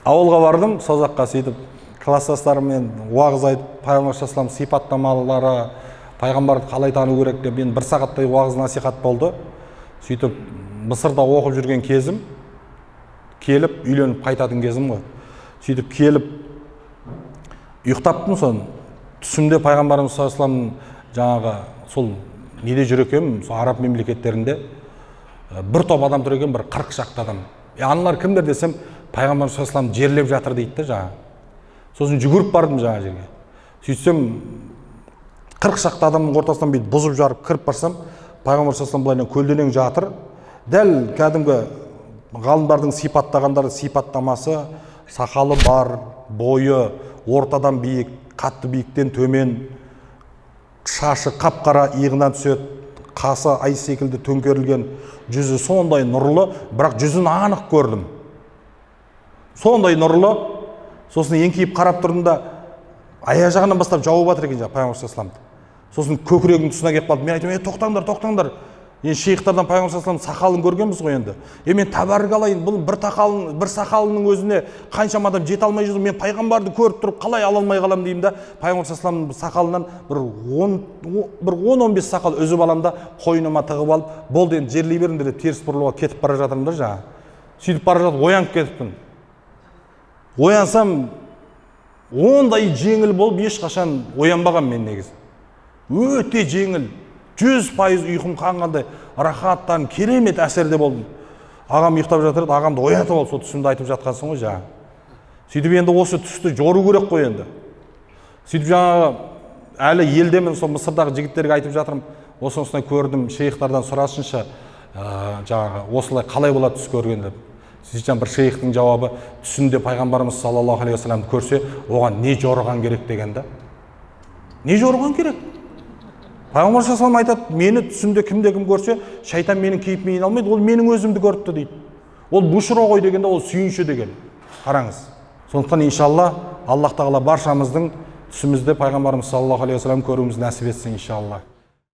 Ауылға бардым, сол жаққа сөйтіп класстастарыммен уағыз айтып, пайғамбар саллаллаху сипаттамалары, пайғамбарды қалай тану керек деп, мен 1 сағаттай уағыз насихат болды. Сөйтіп Мысырда оқып жүрген кезім, келіп үйленіп қайтатын кезім ғой. Сөйтіп келіп ұйықтаптым, сон түсімде пайғамбарымыз саллаллаху алейхи жаңағы сол неде жүр екен, сол араб мемлекеттерінде бір топ адам тұр екен, бір 40 шақты адам. Аналар кімдер десем, пайғамбар саллаллаху алейхи жерлеп жатыр дейді жаңа. Сосын жүгіріп бардым жаңа жерге. Сөйтсем 40 шақты адамның ортасынан бүйтіп бұзып жарып кіріп барсам, пайғамбар саллаллаху алейхи көлденең жатыр. Дәл кәдімгі ғалымдардың сипаттағандары сипаттамасы, сақалы бар, бойы ортадан биік, қатты биіктен төмен, шашы қап-қара иығынан түседі, қасы ай секілді төңкерілген, жүзі сондай нұрлы, бірақ жүзін анық көрдім. Сондай нұрлы, сосын еңкейіп қарап тұрдым да, аяқ жағынан бастап жауып жатыр екен пайғамбар саллаллаху алейхи. Сосын көкірегінің тұсына келіп қалды. Мен айтам, тоқтаңдар, тоқтаңдар. Шейхтардан пайғамбар саллаллаху алейхи сақалын көргенбіз ғой енді. Мен тәбәрік алайын, бұл бір сақалының өзіне қаншама адам жете алмай жүр. Мен пайғамбарды көріп тұрып қалай ала алмай қалам деймін да, пайғамбар саллаллаху алейхи сақалынан бір 10-15 сақал үзіп алам да, қойныма тығып алып, болды енді жерлей беріңдер деп теріс бұрылуға кетіп бара жатырмын да жаңа. Сөйтіп бара жатып оянып кетіппін. Оянсам, ондай жеңіл болып ешқашан оянбаған мен негізі. Өте жеңіл. 100% ұйқым қанғандай, рахаттан керемет әсерде болдым. Ағам ұйықтап жатыр, ағамды оятып алып, сол түсімді айтып жатқансың ғой жаңа. Сөйтіп енді осы түсті жору керек қой енді. Сөйтіп жаңағы әлі елдемін, сол Мысырдағы жігіттерге айтып жатырмын. Осынысына көрдім, шейхтардан сұрасыншы, жаңағы осылай қалай болады түс көрген деп. Сөйтіп бір шейхтің жауабы, түсінде пайғамбарымыз саллаллаху алейхи вассаламды көрсе, оған не жорыған керек деген да. Не жорыған керек? Пайғамбар саллаллаху алейхи айтады, мені түсімде кім көрсе, шайтан менің кейпімнен алмайды, ол менің өзімді көріпті дейді. Ол бушро ғой дегенде, ол сүйінші деген. Қараңыз. Сондықтан иншалла Аллах тағала баршамыздың түсімізде пайғамбарымыз саллаллаху алейхи вассалам көруімізді нәсіп етсін иншалла.